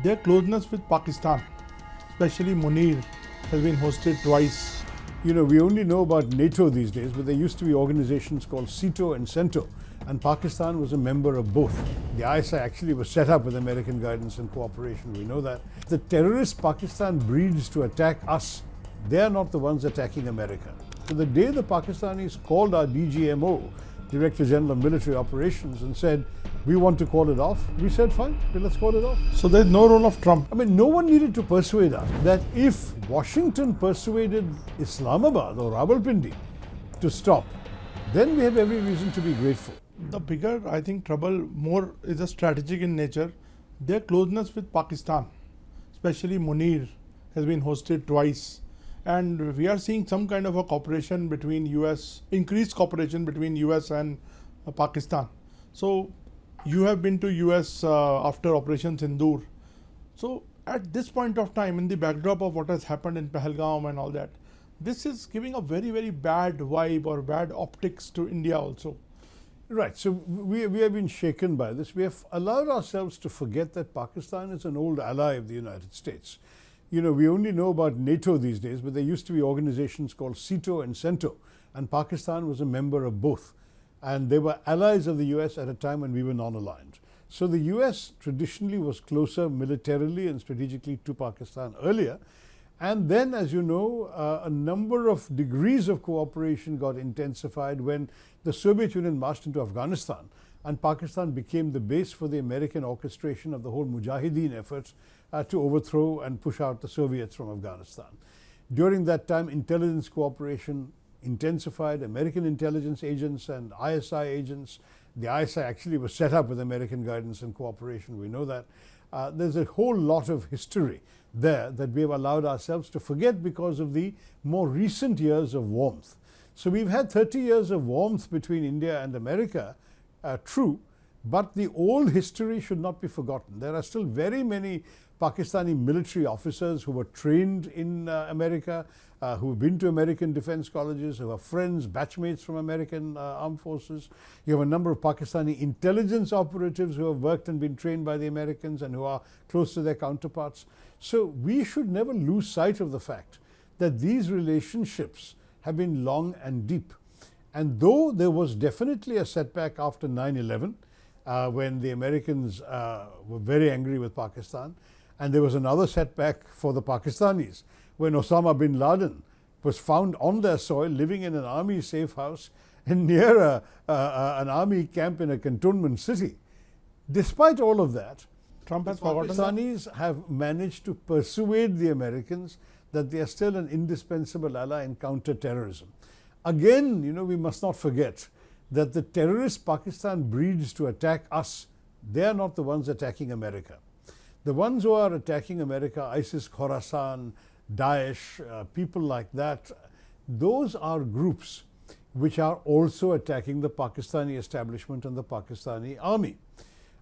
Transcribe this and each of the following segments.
Their closeness with Pakistan, especially Munir, has been hosted twice. You know, we only know about NATO these days, but there used to be organizations called CETO and CENTO, and Pakistan was a member of both. The ISI actually was set up with American guidance and cooperation, we know that. The terrorists Pakistan breeds to attack us, they are not the ones attacking America. So the day the Pakistanis called our DGMO, Director General of Military Operations, and said, we want to call it off, we said, fine, let's call it off. So there's no role of Trump. I mean, no one needed to persuade us that if Washington persuaded Islamabad or Rawalpindi to stop, then we have every reason to be grateful. The bigger, I think, trouble more is a strategic in nature. Their closeness with Pakistan, especially Munir, has been hosted twice. And we are seeing some kind of a cooperation between US, increased cooperation between US and Pakistan. So you have been to US after Operation Sindoor. So at this point of time, in the backdrop of what has happened in Pahalgam and all that, this is giving a very, very bad vibe or bad optics to India also. Right, so we have been shaken by this. We have allowed ourselves to forget that Pakistan is an old ally of the United States. You know, we only know about NATO these days, but there used to be organizations called CETO and CENTO, and Pakistan was a member of both. And they were allies of the US at a time when we were non-aligned. So the US traditionally was closer militarily and strategically to Pakistan earlier. And then, as you know, a number of degrees of cooperation got intensified when the Soviet Union marched into Afghanistan, and Pakistan became the base for the American orchestration of the whole Mujahideen efforts to overthrow and push out the Soviets from Afghanistan. During that time, intelligence cooperation intensified. American intelligence agents and ISI agents, the ISI actually was set up with American guidance and cooperation, we know that. There's a whole lot of history there that we have allowed ourselves to forget because of the more recent years of warmth. So we've had 30 years of warmth between India and America, true, but the old history should not be forgotten. There are still very many Pakistani military officers who were trained in America, who have been to American defense colleges, who are friends, batchmates from American armed forces. You have a number of Pakistani intelligence operatives who have worked and been trained by the Americans and who are close to their counterparts. So we should never lose sight of the fact that these relationships have been long and deep. And though there was definitely a setback after 9/11, when the Americans were very angry with Pakistan, and there was another setback for the Pakistanis when Osama bin Laden was found on their soil living in an army safe house and near an army camp in a cantonment city. Despite all of that, Trump has forgotten that. Pakistanis have managed to persuade the Americans that they are still an indispensable ally in counter-terrorism. Again, you know, we must not forget that the terrorists Pakistan breeds to attack us, they are not the ones attacking America. The ones who are attacking America, ISIS, Khorasan, Daesh, people like that, those are groups which are also attacking the Pakistani establishment and the Pakistani army.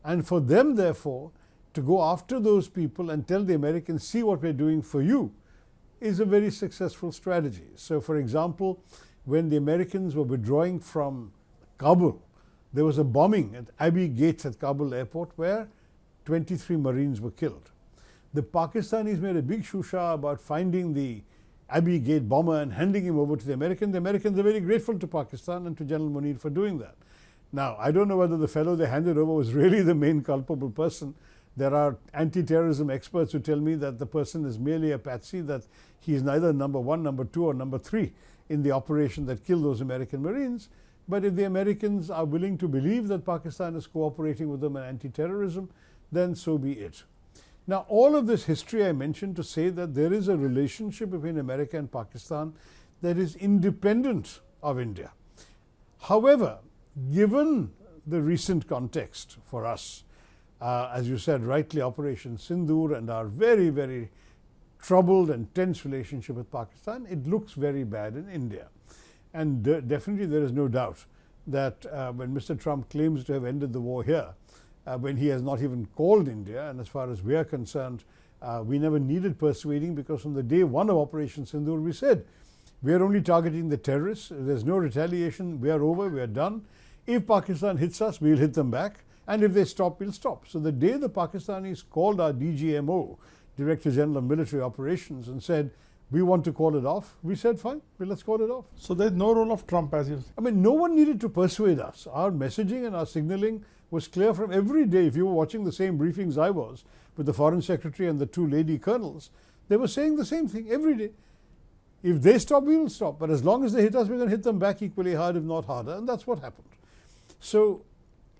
And for them, therefore, to go after those people and tell the Americans, see what we're doing for you, is a very successful strategy. So, for example, when the Americans were withdrawing from Kabul, there was a bombing at Abbey Gate at Kabul airport where 23 Marines were killed. The Pakistanis made a big shusha about finding the Abbey Gate bomber and handing him over to the Americans. The Americans are very grateful to Pakistan and to General Munir for doing that. Now, I don't know whether the fellow they handed over was really the main culpable person. There are anti-terrorism experts who tell me that the person is merely a patsy, that he is neither number one, number two, or number three in the operation that killed those American Marines. But if the Americans are willing to believe that Pakistan is cooperating with them in anti-terrorism, then so be it. Now, all of this history I mentioned to say that there is a relationship between America and Pakistan that is independent of India. However, given the recent context for us, as you said rightly, Operation Sindoor and our very, very troubled and tense relationship with Pakistan, it looks very bad in India. And definitely there is no doubt that when Mr. Trump claims to have ended the war here, when he has not even called India, and as far as we are concerned, we never needed persuading, because from the day one of Operation Sindoor we said, we are only targeting the terrorists, there's no retaliation, we are over, we are done. If Pakistan hits us, we'll hit them back. And if they stop, we'll stop. So the day the Pakistanis called our DGMO, Director General of Military Operations, and said, we want to call it off, we said, fine, well, let's call it off. So there's no role of Trump, as you say. I mean, no one needed to persuade us. Our messaging and our signaling was clear from every day. If you were watching the same briefings I was with the Foreign Secretary and the two lady colonels, they were saying the same thing every day. If they stop, we will stop. But as long as they hit us, we're going to hit them back equally hard, if not harder. And that's what happened. So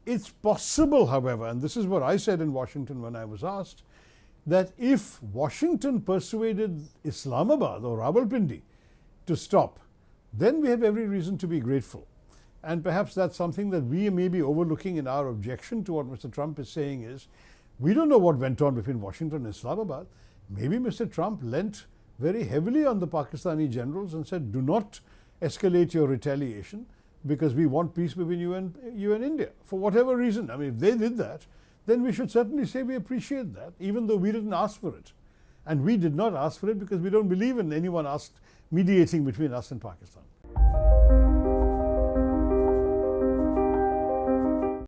it's possible, however, and this is what I said in Washington when I was asked, that if Washington persuaded Islamabad or Rawalpindi to stop, then we have every reason to be grateful. And perhaps that's something that we may be overlooking in our objection to what Mr. Trump is saying is, we don't know what went on between Washington and Islamabad. Maybe Mr. Trump lent very heavily on the Pakistani generals and said, do not escalate your retaliation because we want peace between you and India. For whatever reason, I mean, if they did that, then we should certainly say we appreciate that, even though we didn't ask for it. And we did not ask for it because we don't believe in anyone mediating between us and Pakistan.